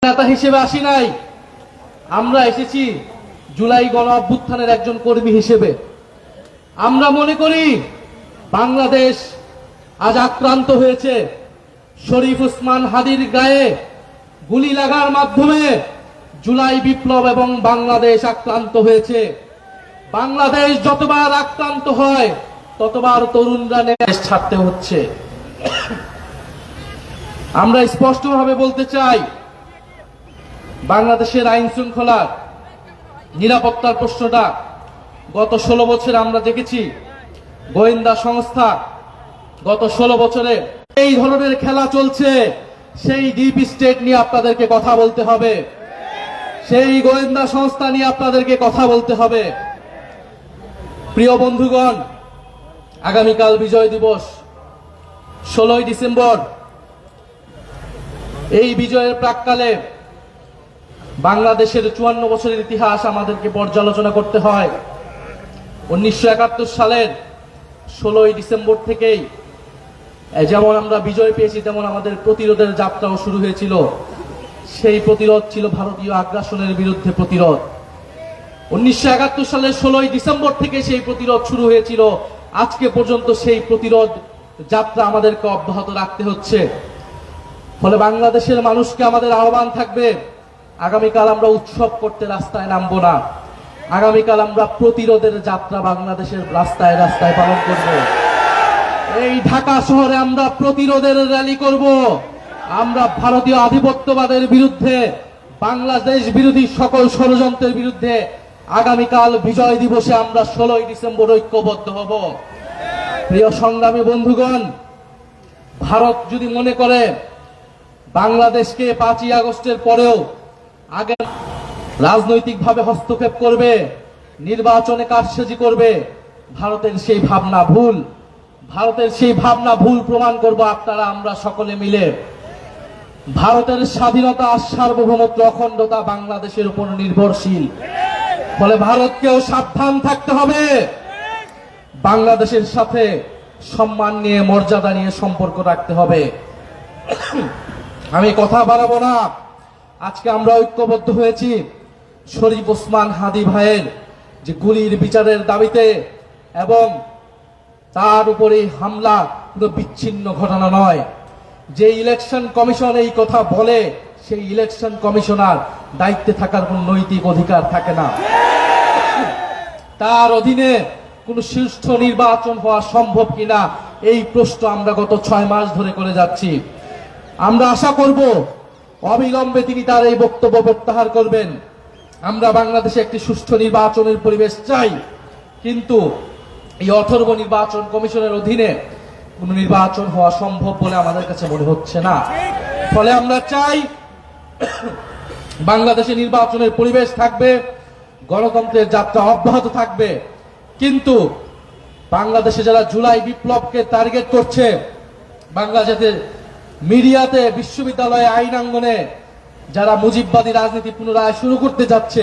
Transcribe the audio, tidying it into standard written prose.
নেতা হিসেবে আসি নাই, আমরা এসেছি জুলাই গণ অভ্যুত্থানের একজন কর্মী হিসেবে। আমরা মনে করি বাংলাদেশ আজ আক্রান্ত হয়েছে। শরীফ ওসমান হাদির গায়ে গুলি লাগার মাধ্যমে জুলাই বিপ্লব এবং বাংলাদেশ আক্রান্ত হয়েছে। বাংলাদেশ যতবার আক্রান্ত হয় ততবার তরুণরা দেশ ছাড়তে হচ্ছে। আমরা স্পষ্টভাবে বলতে চাই, বাংলাদেশের আইন শৃঙ্খলার নিরাপত্তার প্রশ্নটা গত 16 বছরে আমরা দেখেছি। গোয়েন্দা সংস্থা গত 16 বছরে এই ধরনের খেলা চলছে। সেই ডিপ স্টেট নিয়ে আপনাদেরকে কথা বলতে হবে, সেই গোয়েন্দা সংস্থা নিয়ে আপনাদেরকে কথা বলতে হবে। প্রিয় বন্ধুগণ, আগামীকাল বিজয় দিবস 16ই ডিসেম্বর। এই বিজয়ের প্রাক্কালে বাংলাদেশের 54 বছরের ইতিহাস আমাদেরকে পর্যালোচনা করতে হয়। 1971 সালের 16ই ডিসেম্বর থেকেই যেমন আমরা বিজয় পেয়েছি, তেমন আমাদের প্রতিরোধের যাত্রাও শুরু হয়েছিল। সেই প্রতিরোধ ছিল ভারতীয় আগ্রাসনের বিরুদ্ধে প্রতিরোধ। 1971 সালের 16ই ডিসেম্বর থেকে সেই প্রতিরোধ শুরু হয়েছিল। আজকে পর্যন্ত সেই প্রতিরোধ যাত্রা আমাদেরকে অব্যাহত রাখতে হচ্ছে। ফলে বাংলাদেশের মানুষকে আমাদের আহ্বান থাকবে, আগামীকাল আমরা উৎসব করতে রাস্তায় নামবো না। আগামীকাল আমরা প্রতিরোধের যাত্রা বাংলাদেশের রাস্তায় রাস্তায় পালন করব। এই ঢাকা শহরে আমরা প্রতিরোধের র্যালি করব। আমরা ভারতীয় আধিপত্যবাদের বিরুদ্ধে, বাংলাদেশ বিরোধী সকল ষড়যন্ত্রের বিরুদ্ধে আগামীকাল বিজয় দিবসে আমরা 16ই ডিসেম্বর ঐক্যবদ্ধ হব। প্রিয় সংগ্রামী বন্ধুগণ, ভারত যদি মনে করে বাংলাদেশকে 5ই আগস্টের পরেও আগে রাজনৈতিকভাবে হস্তক্ষেপ করবে, নির্বাচনে কারসাজি করবে, ভারতের সেই ভাবনা ভুল। ভারতের সেই ভাবনা ভুল প্রমাণ করব আপনারা আমরা সকলে মিলে। ভারতের স্বাধীনতা, সার্বভৌমত্ব, অখণ্ডতা বাংলাদেশের উপর নির্ভরশীল। ফলে ভারতকেও সাবধান থাকতে হবে। বাংলাদেশের সাথে সম্মান নিয়ে, মর্যাদা নিয়ে সম্পর্ক রাখতে হবে। আমি কথা বাড়াবো না। আজকে আমরা ঐক্যবদ্ধ হয়েছি শরীফ ওসমান হাদি ভাইয়ের যে গুলির বিচারের দাবিতে, এবং তার উপরে হামলা কোনো বিচ্ছিন্ন ঘটনা নয়। যে ইলেকশন কমিশন এই কথা বলে, সেই ইলেকশন কমিশনার দায়িত্বে থাকার কোন নৈতিক অধিকার থাকে না। তার অধীনে কোন সুষ্ঠু নির্বাচন হওয়া সম্ভব কিনা এই প্রশ্ন আমরা গত 6 মাস ধরে করে যাচ্ছি। আমরা আশা করব অবিলম্বে তিনি তার এই বক্তব্য প্রত্যাহার করবেন। আমরা বাংলাদেশে একটি সুষ্ঠু নির্বাচনের পরিবেশ চাই, কিন্তু এই অথর্ব নির্বাচন কমিশনের অধীনে কোন নির্বাচন হওয়া সম্ভব বলে আমাদের কাছে মনে হচ্ছে না। ফলে আমরা চাই বাংলাদেশে নির্বাচনের পরিবেশ থাকবে, গণতন্ত্রের যাত্রা অব্যাহত থাকবে, কিন্তু বাংলাদেশে যারা জুলাই বিপ্লবকে টার্গেট করছে, বাংলাদেশের মিডিয়াতে, বিশ্ববিদ্যালয়ে, আইনাঙ্গনে যারা মুজিববাদী রাজনীতি পুনরায় শুরু করতে যাচ্ছে,